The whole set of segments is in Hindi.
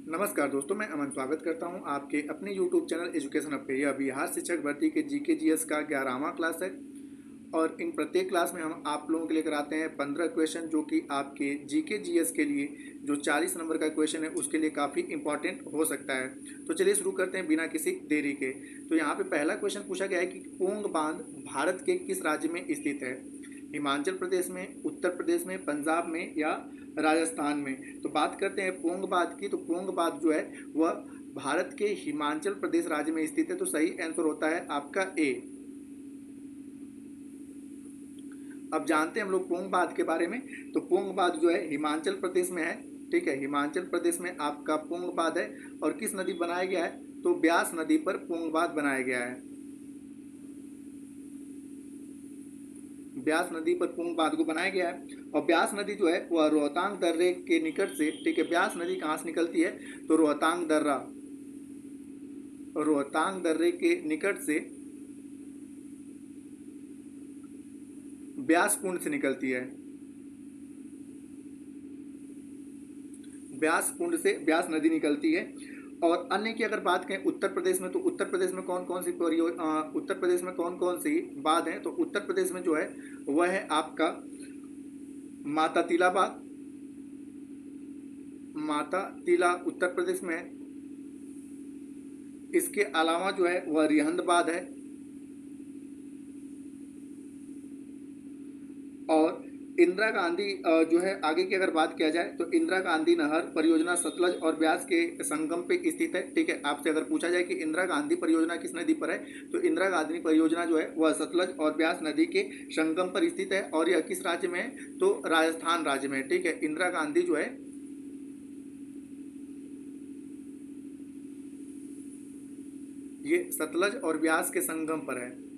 नमस्कार दोस्तों, मैं अमन स्वागत करता हूं आपके अपने YouTube चैनल एजुकेशन हब पे। यह बिहार शिक्षक भर्ती के जीके जीएस का 11वां क्लास है और इन प्रत्येक क्लास में हम आप लोगों के लिए कराते हैं 15 क्वेश्चन जो कि आपके जीके जीएस के लिए जो 40 नंबर का क्वेश्चन है उसके लिए काफ़ी इंपॉर्टेंट हो सकता है। तो चलिए शुरू करते हैं बिना किसी देरी के। तो यहाँ पे पहला क्वेश्चन पूछा गया है कि पोंग बांध भारत के किस राज्य में स्थित है? हिमाचल प्रदेश में, उत्तर प्रदेश में, पंजाब में या राजस्थान में? तो बात करते हैं पोंग बांध की। तो पोंग बांध जो है वह भारत के हिमाचल प्रदेश राज्य में स्थित है। तो सही आंसर होता है आपका ए। अब जानते हैं हम लोग पोंग बांध के बारे में। तो पोंग बांध जो है हिमाचल प्रदेश में है। ठीक है, हिमाचल प्रदेश में आपका पोंग बांध है। और किस नदी बनाया गया है? तो ब्यास नदी पर पोंग बांध बनाया गया है। ब्यास नदी पर पोंग बांध को बनाया गया है। और ब्यास नदी जो है वह रोहतांग दर्रे के निकट से, ठीक है, ब्यास नदी कहाँ से निकलती है? तो रोहतांग दर्रे के निकट से ब्यास कुंड से निकलती है। ब्यास कुंड से ब्यास नदी निकलती है। और अन्य की अगर बात करें उत्तर प्रदेश में, तो उत्तर प्रदेश में कौन कौन सी बांध हैं? तो उत्तर प्रदेश में जो है वह है आपका माता तिला बांध। माता तिला उत्तर प्रदेश में है। इसके अलावा जो है वह रिहंद बांध है। और इंदिरा गांधी जो है आगे की अगर बात किया जाए तो इंदिरा गांधी नहर परियोजना सतलज और ब्यास के संगम पे स्थित है। ठीक है, आपसे अगर पूछा जाए कि इंदिरा गांधी परियोजना किस नदी पर है, तो इंदिरा गांधी परियोजना जो है वह सतलज और ब्यास नदी के संगम पर स्थित है। और यह किस राज्य में है? तो राजस्थान राज्य में। ठीक है, इंदिरा गांधी जो है ये सतलज और ब्यास के संगम पर है।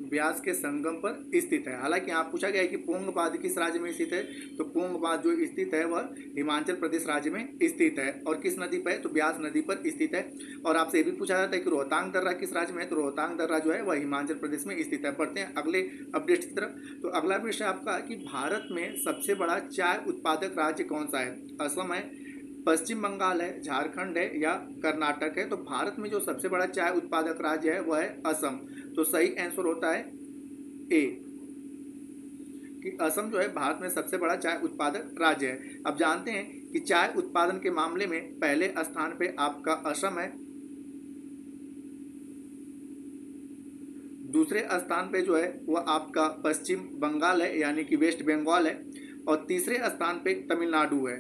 ब्यास के संगम पर स्थित है। हालांकि यहाँ पूछा गया है कि पोंग बांध किस राज्य में स्थित है? तो पोंग बांध जो स्थित है वह हिमाचल प्रदेश राज्य में स्थित है। और किस नदी पर है? तो ब्यास नदी पर स्थित है। और आपसे ये भी पूछा जाता है कि रोहतांग दर्रा किस राज्य में है? तो रोहतांग दर्रा जो है वह हिमाचल प्रदेश में स्थित है। बढ़ते हैं अगले अपडेट की तरफ। तो अगला विषय आपका कि भारत में सबसे बड़ा चाय उत्पादक राज्य कौन सा है? असम है, पश्चिम बंगाल है, झारखंड है या कर्नाटक है? तो भारत में जो सबसे बड़ा चाय उत्पादक राज्य है वह है असम। तो सही आंसर होता है ए, कि असम जो है भारत में सबसे बड़ा चाय उत्पादक राज्य है। अब जानते हैं कि चाय उत्पादन के मामले में पहले स्थान पे आपका असम है, दूसरे स्थान पे जो है वह आपका पश्चिम बंगाल है यानी कि वेस्ट बंगाल है, और तीसरे स्थान पे तमिलनाडु है।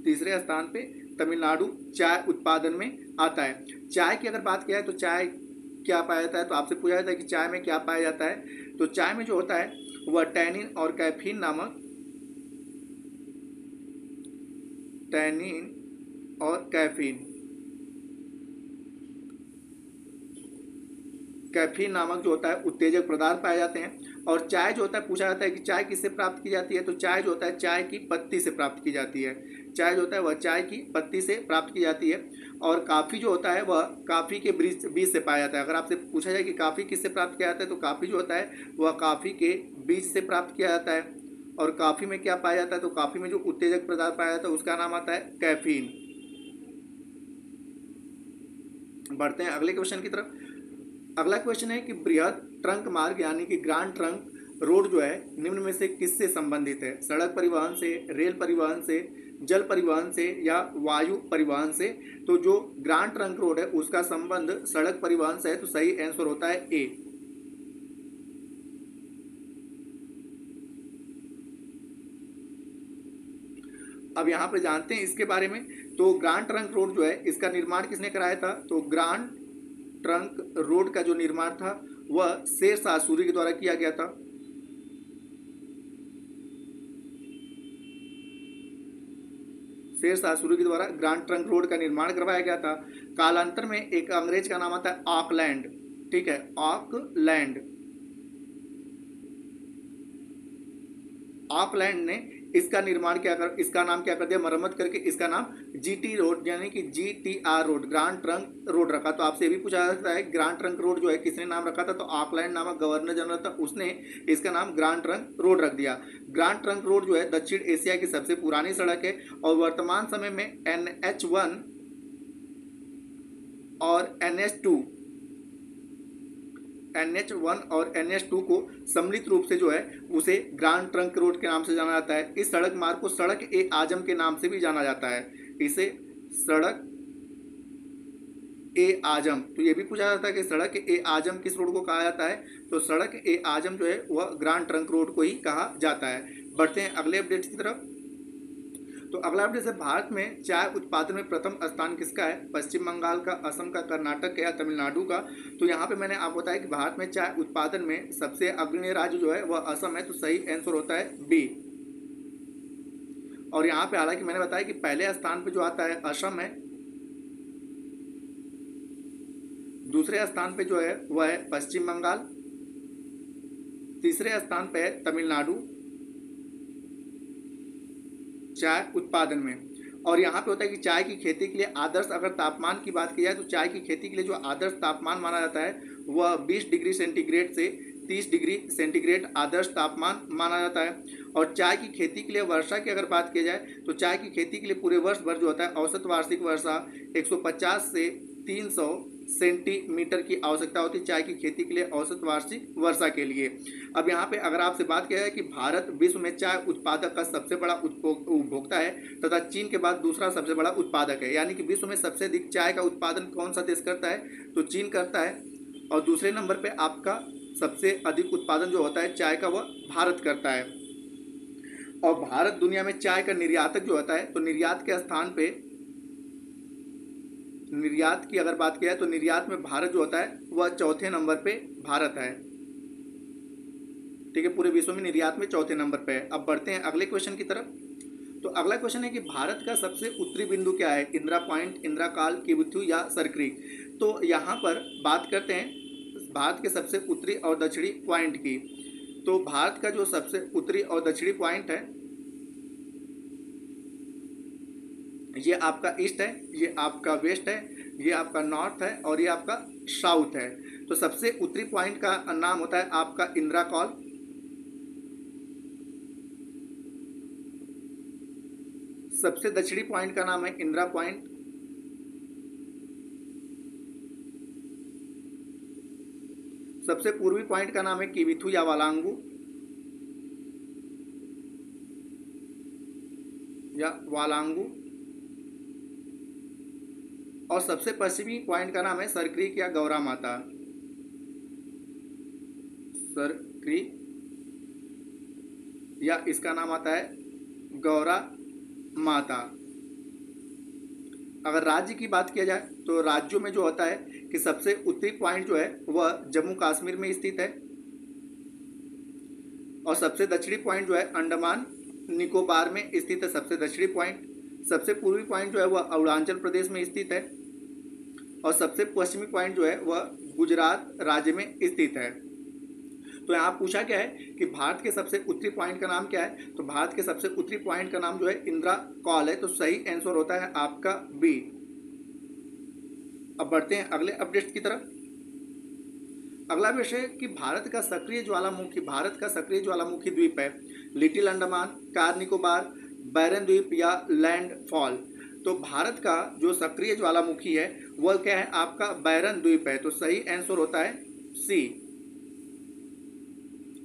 तीसरे स्थान पे तमिलनाडु चाय उत्पादन में आता है। चाय की अगर बात किया है तो चाय क्या पाया जाता है? तो आपसे पूछा जाता है कि चाय में क्या पाया जाता है? तो चाय में जो होता है वह टैनिन और कैफीन नामक जो होता है उत्तेजक पदार्थ पाए जाते हैं। और चाय जो होता है, पूछा जाता है कि चाय किससे प्राप्त की जाती है? तो चाय जो होता है चाय की पत्ती से प्राप्त की जाती है। चाय जो होता है वह चाय की पत्ती से प्राप्त की जाती है। और काफ़ी जो होता है वह काफ़ी के बीज से पाया जाता है। अगर आपसे पूछा जाए कि काफ़ी किससे प्राप्त किया जाता है, तो काफ़ी जो होता है वह काफ़ी के बीज से प्राप्त किया जाता है। और काफ़ी में क्या पाया जाता है? तो काफ़ी में जो उत्तेजक पदार्थ पाया जाता है उसका नाम आता है कैफीन। बढ़ते हैं अगले क्वेश्चन की तरफ। अगला क्वेश्चन है कि बृहद ट्रंक मार्ग यानी कि ग्रांड ट्रंक रोड जो है निम्न में से किससे संबंधित है? सड़क परिवहन से, रेल परिवहन से, जल परिवहन से या वायु परिवहन से? तो जो ग्रांड ट्रंक रोड है उसका संबंध सड़क परिवहन से है। तो सही आंसर होता है ए। अब यहाँ पर जानते हैं इसके बारे में। तो ग्रांड ट्रंक रोड जो है इसका निर्माण किसने कराया था? तो ग्रांड ट्रंक रोड का जो निर्माण था वह शेरशाह सूरी के द्वारा किया गया था। शेरशाह सूरी के द्वारा ग्रांड ट्रंक रोड का निर्माण करवाया गया था। कालांतर में एक अंग्रेज का नाम आता है ऑकलैंड। ठीक है, ऑकलैंड ने इसका निर्माण क्या कर, इसका नाम क्या कर दिया, मरम्मत करके इसका नाम जीटी रोड यानी कि GTR road, grand trunk road रखा। तो आपसे ये भी पूछा जा सकता है ग्रांड ट्रंक रोड जो है किसने नाम रखा था, तो ऑकलैंड नामक गवर्नर जनरल था, उसने इसका नाम ग्रांड ट्रंक रोड रख दिया। ग्रांड ट्रंक रोड जो है दक्षिण एशिया की सबसे पुरानी सड़क है और वर्तमान समय में NH1 और NH1 और NH2 को सम्मिलित रूप से जो है उसे ग्रांड ट्रंक रोड के नाम से जाना जाता है। इस सड़क मार्ग को सड़क ए आजम के नाम से भी जाना जाता है, इसे सड़क ए आजम। तो ये भी पूछा जाता है कि सड़क ए आजम किस रोड को कहा जाता है, तो सड़क ए आजम जो है वह ग्रांड ट्रंक रोड को ही कहा जाता है। बढ़ते हैं अगले अपडेट की तरफ। तो अगला अपडेट है भारत में चाय उत्पादन में प्रथम स्थान किसका है, पश्चिम बंगाल का, असम का, कर्नाटक का या तमिलनाडु का। तो यहाँ पे मैंने आपको बताया कि भारत में चाय उत्पादन में सबसे अग्रणी राज्य जो है वह असम है, तो सही आंसर होता है बी। और यहाँ पे हालांकि मैंने बताया कि पहले स्थान पे जो आता है असम है, दूसरे स्थान पे जो है वह है पश्चिम बंगाल, तीसरे स्थान पे है तमिलनाडु चाय उत्पादन में। और यहाँ पे होता है कि चाय की खेती के लिए आदर्श अगर तापमान की बात की जाए तो चाय की खेती के लिए जो आदर्श तापमान माना जाता है वह 20 डिग्री सेंटीग्रेड से 30 डिग्री सेंटीग्रेड आदर्श तापमान माना जाता है। और चाय की खेती के लिए वर्षा की अगर बात की जाए तो चाय की खेती के लिए पूरे वर्ष भर जो होता है औसत वार्षिक वर्षा 150 से 300 सेंटीमीटर की आवश्यकता होती है चाय की खेती के लिए औसत वार्षिक वर्षा के लिए। अब यहाँ पे अगर आपसे बात किया जाए कि भारत विश्व में चाय उत्पादक का सबसे बड़ा उपभोक्ता है तथा चीन के बाद दूसरा सबसे बड़ा उत्पादक है, यानी कि विश्व में सबसे अधिक चाय का उत्पादन कौन सा देश करता है, तो चीन करता है। और दूसरे नंबर पे आपका सबसे अधिक उत्पादन जो होता है चाय का वह भारत करता है। और भारत दुनिया में चाय का निर्यातक जो होता है, तो निर्यात के स्थान पे निर्यात की अगर बात की जाए तो निर्यात में भारत जो होता है वह चौथे नंबर पे भारत है। ठीक है, पूरे विश्व में निर्यात में चौथे नंबर पे है। अब बढ़ते हैं अगले क्वेश्चन की तरफ। तो अगला क्वेश्चन है कि भारत का सबसे उत्तरी बिंदु क्या है, इंदिरा पॉइंट, इंदिरा काल, किबुथु या सरक्रीक। तो यहाँ पर बात करते हैं भारत के सबसे उत्तरी और दक्षिणी पॉइंट की। तो भारत का जो सबसे उत्तरी और दक्षिणी पॉइंट है ये आपका ईस्ट है, ये आपका वेस्ट है, ये आपका नॉर्थ है और ये आपका साउथ है। तो सबसे उत्तरी पॉइंट का नाम होता है आपका इंदिरा कॉल, सबसे दक्षिणी पॉइंट का नाम है इंदिरा पॉइंट, सबसे पूर्वी पॉइंट का नाम है किबिथु या वालांगू और सबसे पश्चिमी पॉइंट का नाम है सरक्रीक या गौरा माता, सरक्रीक या इसका नाम आता है गौरा माता। अगर राज्य की बात किया जाए तो राज्यों में जो होता है कि सबसे उत्तरी पॉइंट जो है वह जम्मू कश्मीर में स्थित है और सबसे दक्षिणी पॉइंट जो है अंडमान निकोबार में स्थित है, सबसे दक्षिणी पॉइंट। सबसे पूर्वी पॉइंट जो है वह अरुणाचल प्रदेश में स्थित है और सबसे पश्चिमी पॉइंट जो है वह गुजरात राज्य में स्थित है। तो यहाँ पूछा क्या है कि भारत के सबसे उत्तरी पॉइंट का नाम क्या है, तो भारत के सबसे उत्तरी पॉइंट का नाम जो है इंदिरा कॉल है, तो सही आंसर होता है आपका बी। अब बढ़ते हैं अगले अपडेट की तरफ। अगला विषय कि भारत का सक्रिय ज्वालामुखी द्वीप है लिटिल अंडमान, कार निकोबार, बैरन द्वीप या लैंड फॉल। तो भारत का जो सक्रिय ज्वालामुखी है वह क्या है आपका बैरन द्वीप है, तो सही आंसर होता है सी,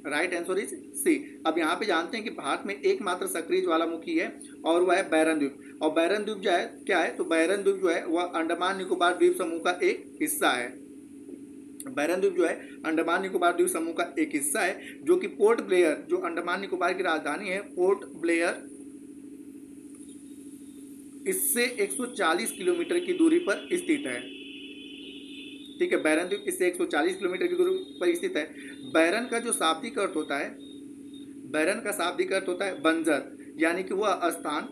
राइट आंसर इज सी। अब यहाँ पे जानते हैं कि भारत में एकमात्र सक्रिय ज्वालामुखी है और वह है बैरन द्वीप। और बैरन द्वीप जो है क्या है, तो बैरन द्वीप जो है वह अंडमान निकोबार द्वीप समूह का एक हिस्सा है। बैरन द्वीप जो है अंडमान निकोबार द्वीप समूह का एक हिस्सा है जो कि पोर्ट ब्लेयर, जो अंडमान निकोबार की राजधानी है पोर्ट ब्लेयर, इससे 140 किलोमीटर की दूरी पर स्थित है। ठीक है, बैरन द्वीप इससे 140 किलोमीटर की दूरी पर स्थित है। बैरन का जो शाब्दिक अर्थ होता है, बैरन का शाब्दिक अर्थ होता है बंजर, यानी कि वह स्थान,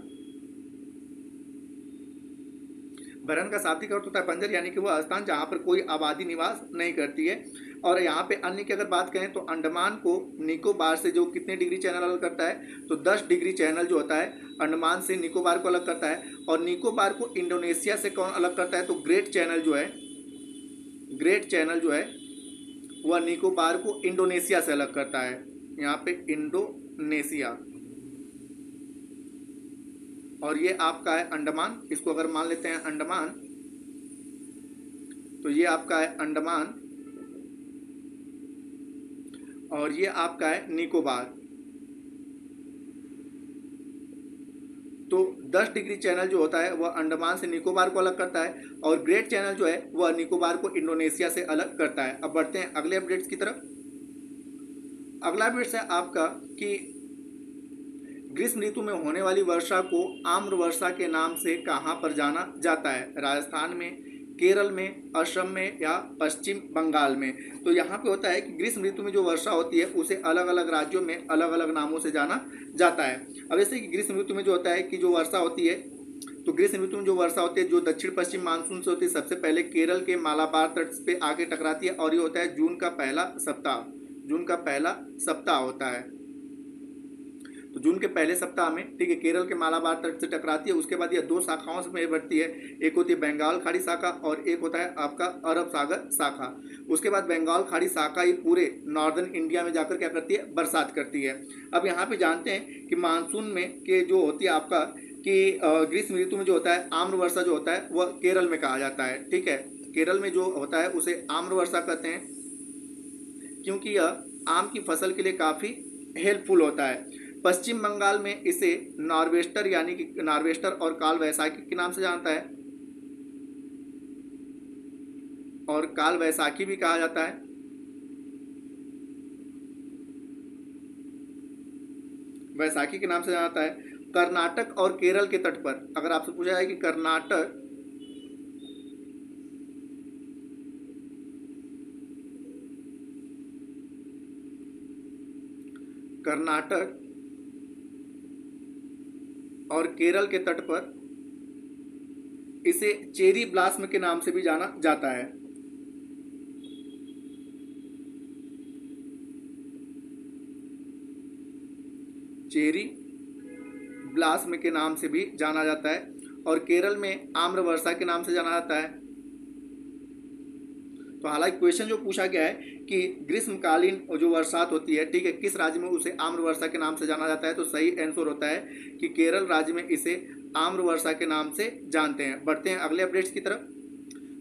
बैरन का शाब्दिक अर्थ होता है बंजर यानी कि वह स्थान जहाँ पर कोई आबादी निवास नहीं करती है। और यहाँ पे अन्य की अगर बात करें तो अंडमान को निकोबार से जो कितने डिग्री चैनल अलग करता है, तो 10 डिग्री चैनल जो होता है अंडमान से निकोबार को अलग करता है। और निकोबार को इंडोनेशिया से कौन अलग करता है, तो ग्रेट चैनल जो है, ग्रेट चैनल जो है वह निकोबार को इंडोनेशिया से अलग करता है। यहाँ पे इंडोनेशिया, और ये आपका है अंडमान। इसको अगर मान लेते हैं अंडमान, तो ये आपका है अंडमान और ये आपका है निकोबार। तो 10 डिग्री चैनल जो होता है वह अंडमान से निकोबार को अलग करता है और ग्रेट चैनल जो है वह निकोबार को इंडोनेशिया से अलग करता है। अब बढ़ते हैं अगले अपडेट्स की तरफ। अगला अपडेट्स है आपका कि ग्रीष्म ऋतु में होने वाली वर्षा को आम्र वर्षा के नाम से कहाँ पर जाना जाता है, राजस्थान में, केरल में, असम में या पश्चिम बंगाल में। तो यहाँ पे होता है कि ग्रीष्म ऋतु में जो वर्षा होती है उसे अलग अलग राज्यों में अलग अलग नामों से जाना जाता है। अब जैसे कि ग्रीष्म ऋतु में जो होता है कि जो वर्षा होती है, तो ग्रीष्म ऋतु में जो वर्षा होती है जो दक्षिण पश्चिम मानसून से होती है, सबसे पहले केरल के मालाबार तट पे आके टकराती है और ये होता है जून का पहला सप्ताह, जून का पहला सप्ताह होता है। तो जून के पहले सप्ताह में, ठीक है, केरल के मालाबार तट से टकराती है। उसके बाद यह 2 शाखाओं में बढ़ती है, एक होती है बंगाल खाड़ी शाखा और एक होता है आपका अरब सागर शाखा। उसके बाद बंगाल खाड़ी शाखा ही पूरे नॉर्दर्न इंडिया में जाकर क्या करती है, बरसात करती है। अब यहाँ पे जानते हैं कि मानसून में के जो होती है आपका कि ग्रीष्म ऋतु में जो होता है आम्र वर्षा जो होता है वह केरल में कहा जाता है, ठीक है। केरल में जो होता है उसे आम्र वर्षा कहते हैं क्योंकि यह आम की फसल के लिए काफ़ी हेल्पफुल होता है। पश्चिम बंगाल में इसे नॉर्वेस्टर यानी कि नॉर्वेस्टर और काल वैसाखी के नाम से जानता है और काल वैसाखी भी कहा जाता है। वैसाखी के नाम से जाना जाता है। कर्नाटक और केरल के तट पर अगर आपसे पूछा जाए कि कर्नाटक और केरल के तट पर इसे चेरी ब्लास्म के नाम से भी जाना जाता है। चेरी ब्लास्म के नाम से भी जाना जाता है और केरल में आम्र वर्षा के नाम से जाना जाता है। तो हालांकि क्वेश्चन जो पूछा गया है कि ग्रीष्मकालीन जो बरसात होती है, ठीक है, किस राज्य में उसे आम्र वर्षा के नाम से जाना जाता है, तो सही आंसर होता है कि केरल राज्य में इसे आम्र वर्षा के नाम से जानते हैं। बढ़ते हैं अगले अपडेट्स की तरफ।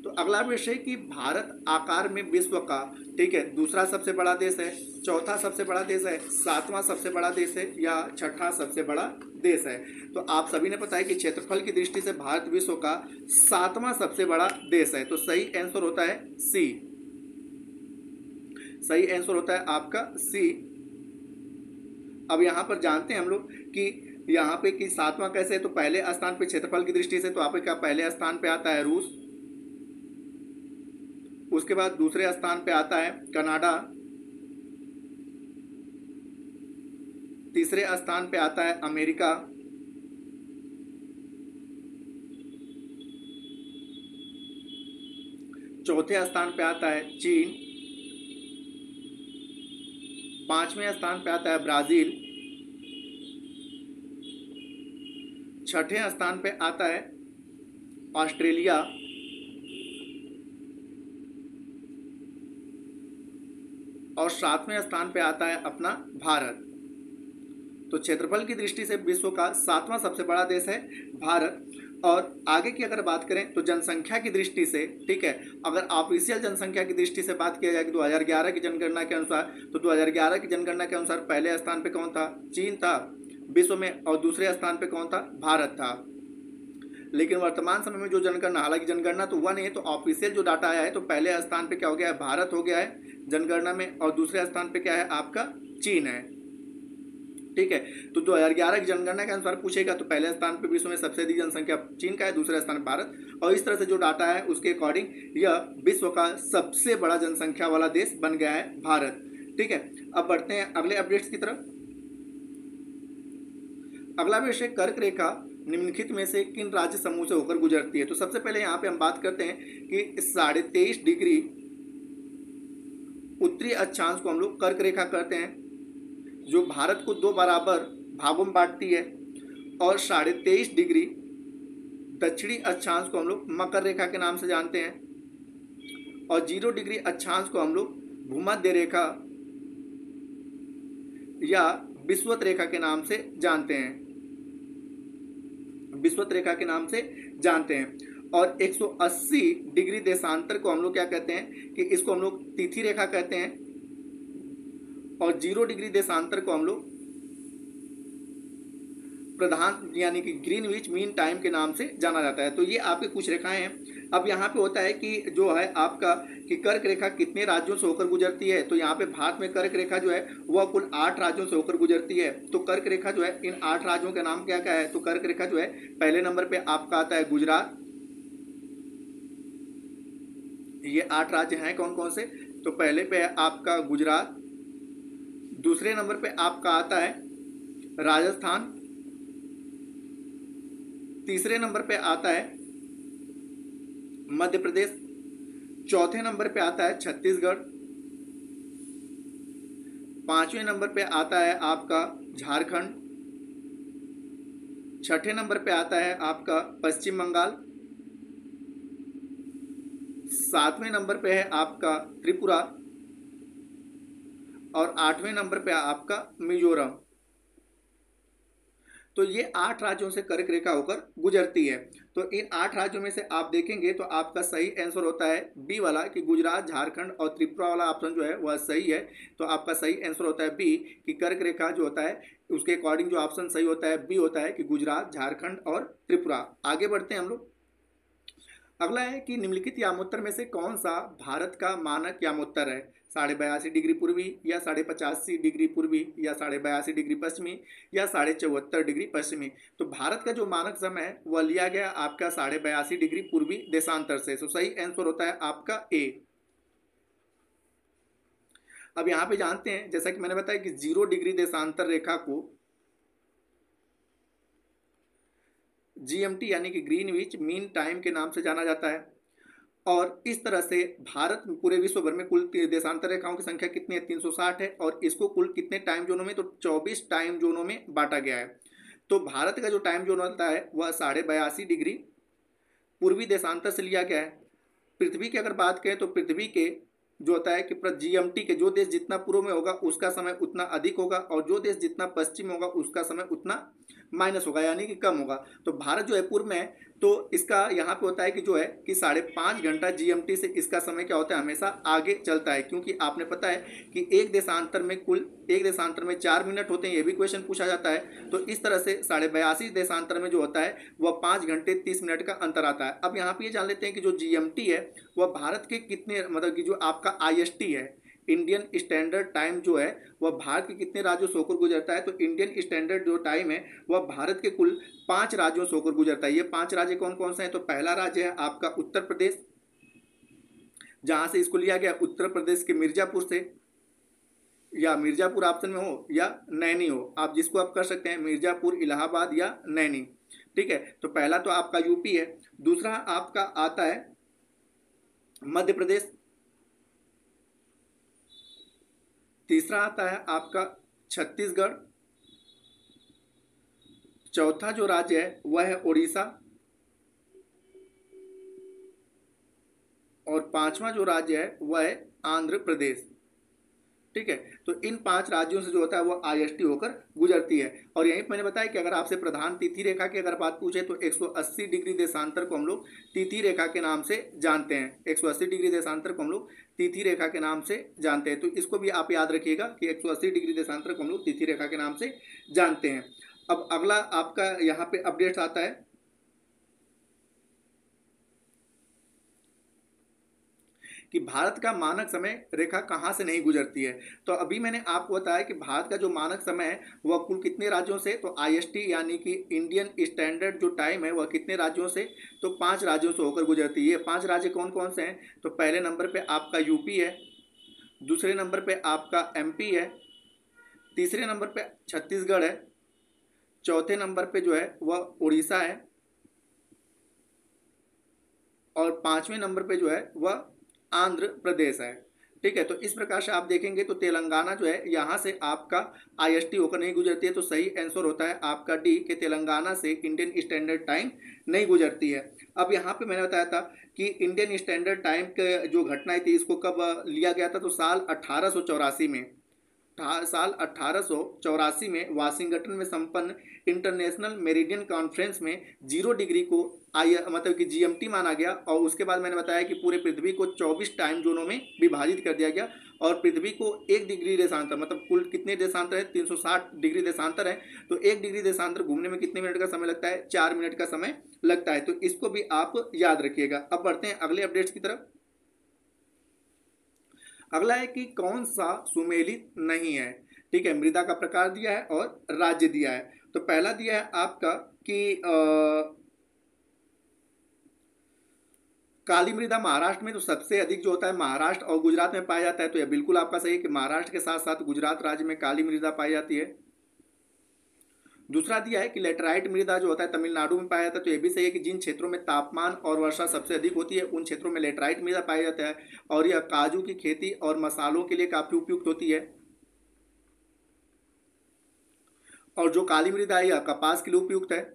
तो अगला अपडेट है कि भारत आकार में विश्व का, ठीक है, दूसरा सबसे बड़ा देश है, चौथा सबसे बड़ा देश है, 7वां सबसे बड़ा देश है या 6ठा सबसे बड़ा देश है। तो आप सभी ने पता है कि क्षेत्रफल की दृष्टि से भारत विश्व का 7वां सबसे बड़ा देश है। तो सही आंसर होता है सी, सही आंसर होता है आपका सी। अब यहाँ पर जानते हैं हम लोग कि यहाँ पे कि 7वां कैसे है। तो पहले स्थान पे क्षेत्रफल की दृष्टि से तो आप क्या पहले स्थान पे आता है रूस, उसके बाद दूसरे स्थान पे आता है कनाडा, तीसरे स्थान पे आता है अमेरिका, चौथे स्थान पे आता है चीन, 5वें स्थान पे आता है ब्राजील, 6ठे स्थान पे आता है ऑस्ट्रेलिया, और 7वें स्थान पे आता है अपना भारत। तो क्षेत्रफल की दृष्टि से विश्व का 7वां सबसे बड़ा देश है भारत। और आगे की अगर बात करें तो जनसंख्या की दृष्टि से, ठीक है, अगर ऑफिशियल जनसंख्या की दृष्टि से बात किया जाए कि 2011 की जनगणना के अनुसार, तो 2011 की जनगणना के अनुसार पहले स्थान पे कौन था, चीन था विश्व में, और दूसरे स्थान पे कौन था, भारत था। लेकिन वर्तमान समय में जो जनगणना, हालांकि जनगणना तो हुआ नहीं है, तो ऑफिशियल जो डाटा आया है तो पहले स्थान पे क्या हो गया है, भारत हो गया है जनगणना में, और दूसरे स्थान पे क्या है आपका चीन है, ठीक है। तो 2011 की जनगणना के अनुसार पूछेगा तो पहले स्थान पे विश्व में सबसे अधिक जनसंख्या चीन का है, दूसरे स्थान पे भारत, और इस तरह से जो डाटा है उसके अकॉर्डिंग यह विश्व का सबसे बड़ा जनसंख्या वाला देश बन गया है भारत, ठीक है। अब बढ़ते हैं अगले अपडेट्स की तरफ। अगला विषय कर्क रेखा निम्नलिखित में से किन राज्य समूह से होकर गुजरती है। तो सबसे पहले यहाँ पे हम बात करते हैं कि 23.5 डिग्री उत्तरी अक्षांश को हम लोग कर्क रेखा कहते हैं, जो भारत को 2 बराबर भागों में बांटती है, और 23.5 डिग्री दक्षिणी अक्षांश को हम लोग मकर रेखा के नाम से जानते हैं, और 0 डिग्री अक्षांश को हम लोग भूमध्य रेखा या विषुवत रेखा के नाम से जानते हैं, विषुवत रेखा के नाम से जानते हैं। और 180 डिग्री देशांतर को हम लोग क्या कहते हैं कि इसको हम लोग तिथि रेखा कहते हैं, और 0 डिग्री देशांतर को हम लोग प्रधान यानी कि ग्रीनविच मीन टाइम के नाम से जाना जाता है। तो ये आपके कुछ रेखाएं हैं। अब यहाँ पे होता है कि जो है आपका कि कर्क रेखा कितने राज्यों से होकर गुजरती है, तो यहाँ पे भारत में कर्क रेखा जो है वह कुल 8 राज्यों से होकर गुजरती है। तो कर्क रेखा जो है इन 8 राज्यों का नाम क्या क्या है, तो कर्क रेखा जो है पहले नंबर पे आपका आता है गुजरात। ये 8 राज्य हैं कौन कौन से, तो पहले पे है आपका गुजरात, दूसरे नंबर पे आपका आता है राजस्थान, तीसरे नंबर पे आता है मध्य प्रदेश, चौथे नंबर पे आता है छत्तीसगढ़, पांचवें नंबर पे आता है आपका झारखंड, छठे नंबर पे आता है आपका पश्चिम बंगाल, सातवें नंबर पे है आपका त्रिपुरा, और 8वें नंबर पे आपका मिजोरम। तो ये 8 राज्यों से कर्क रेखा होकर गुजरती है। तो इन 8 राज्यों में से आप देखेंगे तो आपका सही आंसर होता है बी वाला कि गुजरात, झारखंड और त्रिपुरा वाला ऑप्शन जो है वह सही है। तो आपका सही आंसर होता है बी कि कर्क रेखा जो होता है उसके अकॉर्डिंग जो ऑप्शन सही होता है बी होता है कि गुजरात, झारखंड और त्रिपुरा। आगे बढ़ते हैं हम लोग। अगला है कि निम्नलिखित यामोत्तर में से कौन सा भारत का मानक यामोत्तर है, 82.5 डिग्री पूर्वी या 85 डिग्री पूर्वी या 82.5 डिग्री पश्चिमी या 74 डिग्री पश्चिमी। तो भारत का जो मानक समय है वह लिया गया आपका 82.5 डिग्री पूर्वी देशांतर से। तो सही आंसर होता है आपका ए। अब यहाँ पे जानते हैं जैसा कि मैंने बताया कि 0 डिग्री देशांतर रेखा को GMT यानी कि ग्रीनविच मीन टाइम के नाम से जाना जाता है। और इस तरह से भारत पूरे विश्व भर में कुल देशांतर रेखाओं की संख्या कितनी है, 360 है, और इसको कुल कितने टाइम जोनों में, तो 24 टाइम जोनों में बांटा गया है। तो भारत का जो टाइम जोन होता है वह 82.5 डिग्री पूर्वी देशांतर से लिया गया है। पृथ्वी की अगर बात करें तो पृथ्वी के जो होता है कि GMT के जो देश जितना पूर्व में होगा उसका समय उतना अधिक होगा, और जो देश जितना पश्चिम होगा उसका समय उतना माइनस होगा यानी कि कम होगा। तो भारत जो है पूर्व में है, तो इसका यहाँ पे होता है कि जो है कि 5.5 घंटा GMT से इसका समय क्या होता है हमेशा आगे चलता है, क्योंकि आपने पता है कि एक देशांतर में 4 मिनट होते हैं, ये भी क्वेश्चन पूछा जाता है। तो इस तरह से 82.5 देशांतर में जो होता है वह 5 घंटे 30 मिनट का अंतर आता है। अब यहाँ पे ये जान लेते हैं कि जो GMT है वह भारत के कितने, मतलब कि जो आपका IST है इंडियन स्टैंडर्ड टाइम जो है वह भारत के कितने राज्यों से होकर गुजरता है, तो इंडियन स्टैंडर्ड जो टाइम है वह भारत के कुल 5 राज्यों से होकर गुजरता है। ये 5 राज्य कौन कौन से हैं, तो पहला राज्य है आपका उत्तर प्रदेश, जहां से इसको लिया गया उत्तर प्रदेश के मिर्जापुर से, या मिर्जापुर ऑप्शन में हो या नैनी हो, आप जिसको आप कर सकते हैं मिर्जापुर, इलाहाबाद या नैनी। ठीक है, तो पहला तो आपका यूपी है, दूसरा आपका आता है मध्य प्रदेश, तीसरा आता है आपका छत्तीसगढ़, चौथा जो राज्य है वह है उड़ीसा, और पांचवा जो राज्य है वह है आंध्र प्रदेश। ठीक है, तो इन 5 राज्यों से जो होता है वो IST होकर गुजरती है। और यहीं मैंने बताया कि अगर आपसे प्रधान तिथि रेखा की अगर बात पूछे तो 180 डिग्री देशांतर को हम लोग तिथि रेखा के नाम से जानते हैं। 180 डिग्री देशांतर को हम लोग तिथि रेखा के नाम से जानते हैं। तो इसको भी आप याद रखिएगा कि 180 डिग्री देशांतर को हम लोग तिथि रेखा के नाम से जानते हैं। अब अगला आपका यहाँ पे अपडेट आता है कि भारत का मानक समय रेखा कहाँ से नहीं गुजरती है। तो अभी मैंने आपको बताया कि भारत का जो मानक समय है वह कुल कितने राज्यों से, तो IST यानी कि इंडियन स्टैंडर्ड जो टाइम है वह कितने राज्यों से, तो 5 राज्यों से होकर गुजरती है। 5 राज्य कौन कौन से हैं, तो पहले नंबर पे आपका यूपी है, दूसरे नंबर पे आपका MP है, तीसरे नंबर पे छत्तीसगढ़ है, चौथे नंबर पे जो है वह उड़ीसा है, और 5वें नंबर पे जो है वह आंध्र प्रदेश है। ठीक है, तो इस प्रकार से आप देखेंगे तो तेलंगाना जो है यहाँ से आपका IST होकर नहीं गुजरती है, तो सही आंसर होता है आपका डी कि तेलंगाना से इंडियन स्टैंडर्ड टाइम नहीं गुजरती है। अब यहाँ पे मैंने बताया था कि इंडियन स्टैंडर्ड टाइम के जो घटनाएं थी इसको कब लिया गया था, तो साल 1884 में। साल 1884 में वाशिंगटन में संपन्न इंटरनेशनल मेरिडियन कॉन्फ्रेंस में 0 डिग्री को मतलब कि GMT माना गया, और उसके बाद मैंने बताया कि पूरे पृथ्वी को 24 टाइम जोनों में विभाजित कर दिया गया, और पृथ्वी को 1 डिग्री देशांतर, मतलब कुल कितने देशांतर है, 360 डिग्री देशांतर है, तो 1 डिग्री देशांतर घूमने में कितने मिनट का समय लगता है, 4 मिनट का समय लगता है। तो इसको भी आप याद रखिएगा। अब बढ़ते हैं अगले अपडेट्स की तरफ। अगला है कि कौन सा सुमेलित नहीं है। ठीक है, मृदा का प्रकार दिया है और राज्य दिया है। तो पहला दिया है आपका कि काली मृदा महाराष्ट्र में तो सबसे अधिक जो होता है महाराष्ट्र और गुजरात में पाया जाता है। तो यह बिल्कुल आपका सही है कि महाराष्ट्र के साथ साथ गुजरात राज्य में काली मृदा पाई जाती है। दूसरा दिया है कि लेटराइट मृदा जो होता है तमिलनाडु में पाया जाता है। तो यह भी सही है कि जिन क्षेत्रों में तापमान और वर्षा सबसे अधिक होती है उन क्षेत्रों में लेटराइट मृदा पाया जाता है, और यह काजू की खेती और मसालों के लिए काफी उपयुक्त होती है। और जो काली मृदा है यह कपास के लिए उपयुक्त है,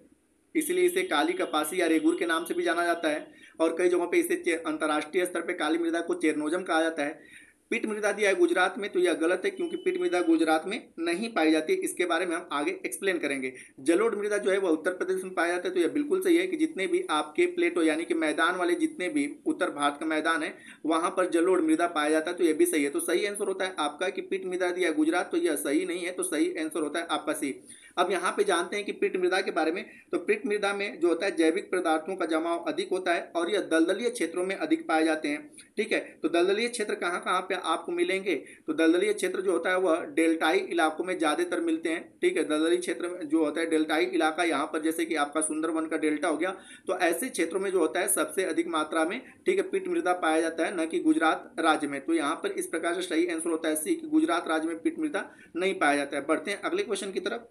इसलिए इसे काली कपासी या रेगुर के नाम से भी जाना जाता है, और कई जगहों पे इसे अंतर्राष्ट्रीय स्तर पे काली मृदा को चेरनोजम कहा जाता है। पिट मृदा दिया है गुजरात में, तो यह गलत है क्योंकि पिट मृदा गुजरात में नहीं पाई जाती है। इसके बारे में हम आगे एक्सप्लेन करेंगे। जलोढ़ मृदा जो है वह उत्तर प्रदेश में पाया जाता है। तो यह बिल्कुल सही है कि जितने भी आपके प्लेटो यानी कि मैदान वाले जितने भी उत्तर भारत का मैदान है वहां पर जलोढ़ मृदा पाया जाता है। तो यह भी सही है। तो सही आंसर होता है आपका कि पिट मृदा दिया गुजरात, तो यह सही नहीं है, तो सही आंसर होता है आपका सी। अब यहाँ पे जानते हैं कि पिट मृदा के बारे में। तो पिट मृदा में जो होता है जैविक पदार्थों का जमाव अधिक होता है, और यह दलदलीय क्षेत्रों में अधिक पाए जाते हैं। ठीक है, तो दलदलीय क्षेत्र कहाँ कहाँ पे आपको मिलेंगे, तो दलदलीय क्षेत्र जो होता है वह डेल्टाई इलाकों में ज्यादातर मिलते हैं। ठीक है, दलदलीय क्षेत्र में जो होता है डेल्टाई इलाका, यहाँ पर जैसे कि आपका सुंदरवन का डेल्टा हो गया, तो ऐसे क्षेत्रों में जो होता है सबसे अधिक मात्रा में ठीक है पिट मृदा पाया जाता है, न कि गुजरात राज्य में। तो यहाँ पर इस प्रकार से सही आंसर होता है सी कि गुजरात राज्य में पिट मृदा नहीं पाया जाता है। बढ़ते हैं अगले क्वेश्चन की तरफ।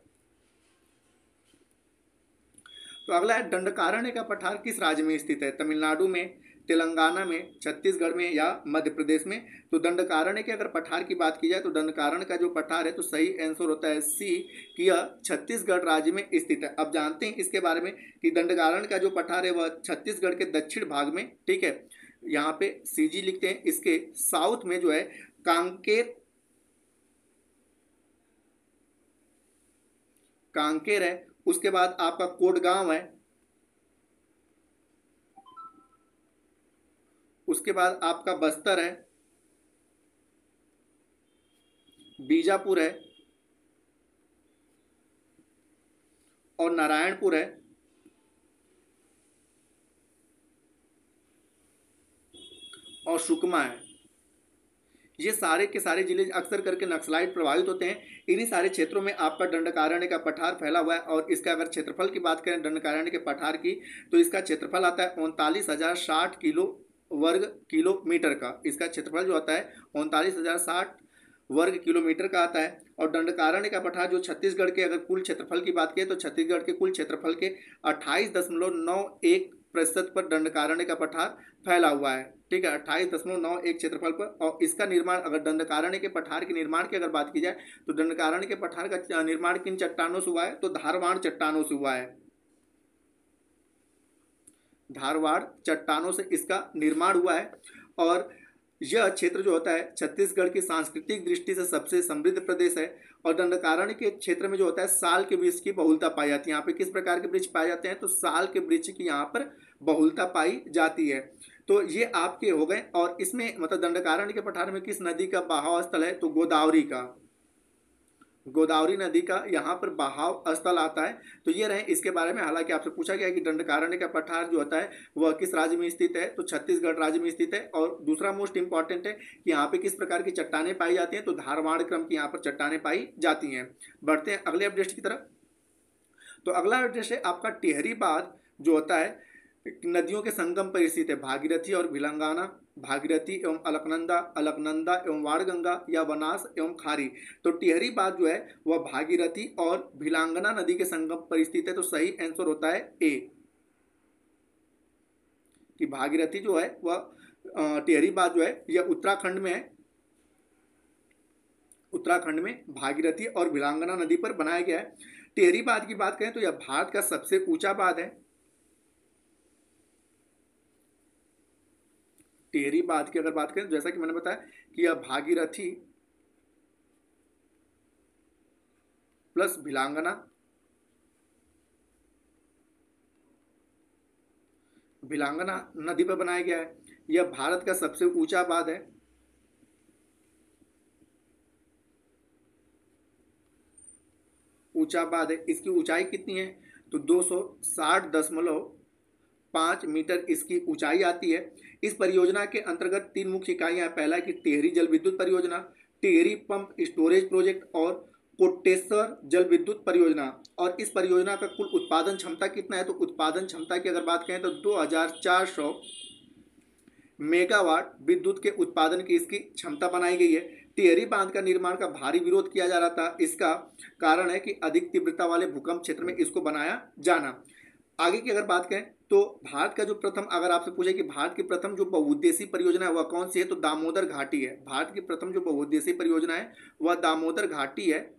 तो अगला है दंडकारण्य का पठार किस राज्य में स्थित है, तमिलनाडु में, तेलंगाना में, छत्तीसगढ़ में या मध्य प्रदेश में। तो दंडकारण्य के अगर पठार की बात की जाए तो दंडकारण्य का जो पठार है तो सही आंसर होता है सी कि यह छत्तीसगढ़ राज्य में स्थित है। अब जानते हैं इसके बारे में कि दंडकारण्य का जो पठार है वह छत्तीसगढ़ के दक्षिण भाग में, ठीक है, यहाँ पे CG लिखते हैं, इसके साउथ में जो है कांकेर है, उसके बाद आपका कोटगांव है, उसके बाद आपका बस्तर है, बीजापुर है और नारायणपुर है, और सुकमा है। ये सारे के सारे जिले अक्सर करके नक्सलाइट प्रभावित होते हैं। इन्हीं सारे क्षेत्रों में आपका दंडकारण्य का पठार फैला हुआ है। और इसका अगर क्षेत्रफल की बात करें दंडकारण्य के पठार की, तो इसका क्षेत्रफल आता है 39,060 वर्ग किलोमीटर का। इसका क्षेत्रफल जो आता है 39,060 वर्ग किलोमीटर का आता है। और दंडकारण्य का पठार जो छत्तीसगढ़ के अगर कुल क्षेत्रफल की बात करें तो छत्तीसगढ़ के कुल क्षेत्रफल के 28.91% पर दंडकारण्य का पठार फैला हुआ है। ठीक है, 28.91 क्षेत्रफल पर। और इसका निर्माण अगर दंडकारण्य के पठार के निर्माण की अगर बात की जाए तो दंडकारण्य के पठार का निर्माण किन चट्टानों से हुआ है, तो धारवाड़ चट्टानों से हुआ है। धारवाड़ चट्टानों से इसका निर्माण हुआ है। और यह क्षेत्र जो होता है छत्तीसगढ़ की सांस्कृतिक दृष्टि से सबसे समृद्ध प्रदेश है। और दंडकारण्य के क्षेत्र में जो होता है साल के वृक्ष की बहुलता पाई जाती है। यहाँ पे किस प्रकार के वृक्ष पाए जाते हैं, तो साल के वृक्ष की यहाँ पर बहुलता पाई जाती है। तो ये आपके हो गए। और इसमें मतलब दंडकारण्य के पठार में किस नदी का बहाव स्थल है, तो गोदावरी का, गोदावरी नदी का यहाँ पर बहाव स्थल आता है। तो ये रहे इसके बारे में। हालांकि आपसे पूछा गया कि दंडकारण्य का पठार जो होता है वह किस राज्य में स्थित है, तो छत्तीसगढ़ राज्य में स्थित है। और दूसरा मोस्ट इंपॉर्टेंट है कि यहाँ पे किस प्रकार की चट्टानें पाई जाती हैं, तो धारवाड़ क्रम की यहाँ पर चट्टानें पाई जाती हैं। बढ़ते हैं अगले अपडेट की तरफ। तो अगला अपडेट है आपका टिहरी बांध जो होता है नदियों के संगम पर स्थित है, भागीरथी और भिलंगाना, भागीरथी एवं अलकनंदा, अलकनंदा एवं वाणगंगा या बनास एवं खारी। तो टिहरी बांध जो है वह भागीरथी और भिलांगना नदी के संगम पर स्थित है। तो सही आंसर होता है ए कि भागीरथी जो है वह टिहरी बांध जो है यह उत्तराखंड में है। उत्तराखंड में भागीरथी और भिलांगना नदी पर बनाया गया है। टिहरी बांध की बात करें तो यह भारत का सबसे ऊंचा बांध है। टिहरी बांध की अगर बात करें, जैसा कि मैंने बताया कि यह भागीरथी प्लस भिलांगना नदी पर बनाया गया है। यह भारत का सबसे ऊंचा बांध है। ऊंचा बांध है, इसकी ऊंचाई कितनी है तो 260.5 मीटर इसकी ऊंचाई आती है। इस परियोजना के अंतर्गत 3 मुख्य इकाइयां, पहला कि टिहरी जल विद्युत परियोजना, टिहरी पंप स्टोरेज प्रोजेक्ट और कोटेश्वर जल विद्युत परियोजना। और इस परियोजना का कुल उत्पादन क्षमता कितना है तो उत्पादन क्षमता की अगर बात करें तो 2400 मेगावाट विद्युत के उत्पादन की इसकी क्षमता बनाई गई है। टिहरी बांध का निर्माण का भारी विरोध किया जा रहा था। इसका कारण है कि अधिक तीव्रता वाले भूकंप क्षेत्र में इसको बनाया जाना। आगे की अगर बात करें तो भारत का जो प्रथम, अगर आपसे पूछे कि भारत की प्रथम जो बहुउद्देशीय परियोजना है वह कौन सी है तो दामोदर घाटी है। भारत की प्रथम जो बहुउद्देशीय परियोजना है वह दामोदर घाटी है,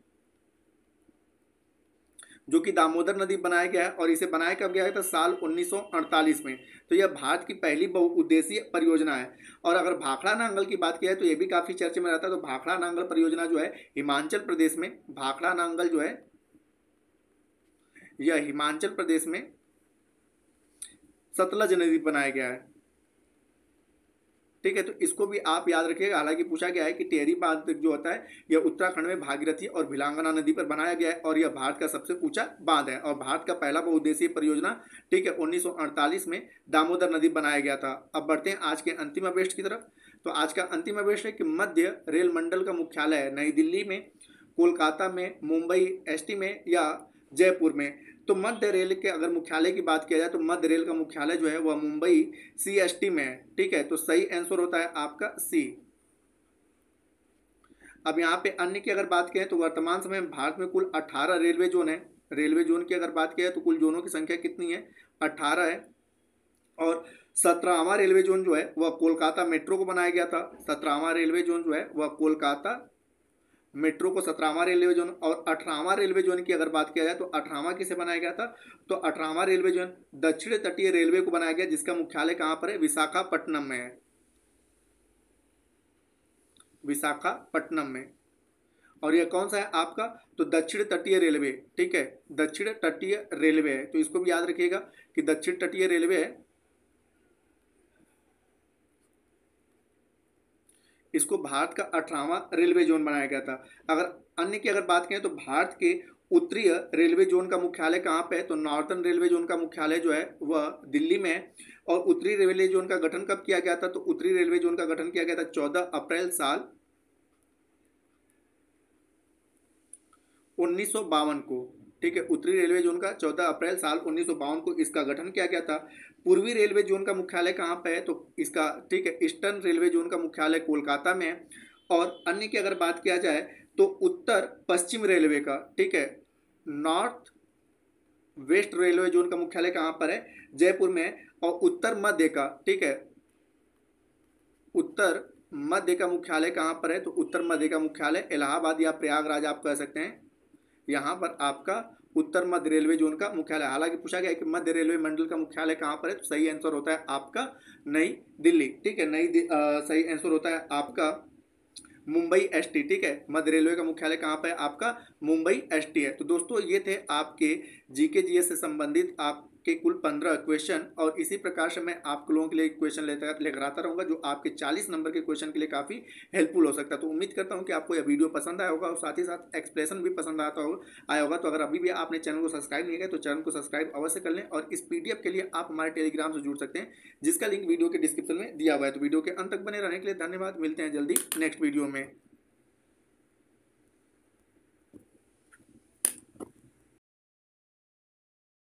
जो कि दामोदर नदी बनाया गया है। और इसे बनाया कब गया है तो साल 1948 में। तो यह भारत की पहली बहुउद्देशीय परियोजना है। और अगर भाखड़ा नांगल की बात की जाए तो यह भी काफ़ी चर्चे में रहता है। तो भाखड़ा नांगल परियोजना जो है हिमाचल प्रदेश में, भाखड़ा नांगल जो है यह हिमाचल प्रदेश में सतलज नदी बनाया गया है। ठीक है, तो इसको भी आप याद रखिएगा। हालांकि पूछा गया है कि टिहरी बांध जो होता है यह उत्तराखंड में भागीरथी और भिलांगना नदी पर बनाया गया है और यह भारत का सबसे ऊंचा बांध है और भारत का पहला बहुउद्देशीय परियोजना, ठीक है, 1948 में दामोदर नदी बनाया गया था। अब बढ़ते हैं आज के अंतिम अवेस्ट की तरफ। तो आज का अंतिम अवेस्ट है कि मध्य रेल मंडल का मुख्यालय है नई दिल्ली में, कोलकाता में, मुंबई एसटी में या जयपुर में। तो मध्य रेल के अगर मुख्यालय की बात किया जाए तो मध्य रेल का मुख्यालय जो है वह मुंबई सीएसटी में है। ठीक है, तो सही आंसर होता है आपका सी। अब यहाँ पे अन्य की अगर बात करें तो वर्तमान समय में भारत में कुल 18 रेलवे जोन है। रेलवे जोन की अगर बात किया तो कुल जोनों की संख्या कितनी है 18 है। और 17वां रेलवे जोन जो है वह कोलकाता मेट्रो को बनाया गया था। 17वां रेलवे जोन जो है वह कोलकाता मेट्रो को 17वां रेलवे जोन। और 18वां रेलवे जोन की अगर बात किया जाए तो 18वां किसे बनाया गया था तो 18वां रेलवे जोन दक्षिण तटीय रेलवे को बनाया गया, जिसका मुख्यालय कहाँ पर है विशाखापट्टनम में है, विशाखापट्टनम में। और यह कौन सा है आपका तो दक्षिण तटीय रेलवे। ठीक है, दक्षिण तटीय रेलवे है, तो इसको भी याद रखिएगा कि दक्षिण तटीय रेलवे है। इसको भारत का 18वां रेलवे जोन बनाया गया था। अगर अन्य की अगर बात करें तो भारत के उत्तरीय रेलवे जोन का मुख्यालय कहाँ पे है तो नॉर्थर्न रेलवे जोन का मुख्यालय जो है वह दिल्ली में है। और उत्तरी रेलवे जोन का गठन कब किया गया था तो उत्तरी रेलवे जोन का गठन किया गया था 14 अप्रैल साल 1952 को। ठीक है, उत्तरी रेलवे जोन का 14 अप्रैल साल 1952 को इसका गठन किया गया था। पूर्वी रेलवे जोन का मुख्यालय कहाँ पे है तो इसका, ठीक है, ईस्टर्न रेलवे जोन का मुख्यालय कोलकाता में है। और अन्य की अगर बात किया जाए तो उत्तर पश्चिम रेलवे का, ठीक है, नॉर्थ वेस्ट रेलवे जोन का मुख्यालय कहाँ पर है जयपुर में है। और उत्तर मध्य का, ठीक है, उत्तर मध्य का मुख्यालय कहाँ पर है तो उत्तर मध्य का मुख्यालय इलाहाबाद या प्रयागराज आप कह सकते हैं, यहाँ पर आपका उत्तर मध्य रेलवे जोन का मुख्यालय। हालांकि पूछा गया है कि मध्य रेलवे मंडल का मुख्यालय कहाँ पर है तो सही आंसर होता है आपका नई दिल्ली। ठीक है, सही आंसर होता है आपका मुंबई एसटी। ठीक है, मध्य रेलवे का मुख्यालय कहाँ पर है आपका मुंबई एसटी है। तो दोस्तों ये थे आपके जीके जीएस से संबंधित आपके कुल 15 क्वेश्चन। और इसी प्रकार से मैं आप लोगों के लिए क्वेश्चन लेकर आता रहूँगा जो आपके 40 नंबर के क्वेश्चन के लिए काफ़ी हेल्पफुल हो सकता है। तो उम्मीद करता हूँ कि आपको यह वीडियो पसंद आया होगा और साथ ही साथ एक्सप्लेनेशन भी पसंद आया होगा। तो अगर अभी भी आपने चैनल को सब्सक्राइब नहीं किया तो चैनल को सब्सक्राइब अवश्य कर लें। और इस PDF के लिए आप हमारे टेलीग्राम से जुड़ सकते हैं, जिसका लिंक वीडियो के डिस्क्रिप्शन में दिया हुआ है। तो वीडियो के अंत तक बने रहने के लिए धन्यवाद। मिलते हैं जल्दी नेक्स्ट वीडियो में।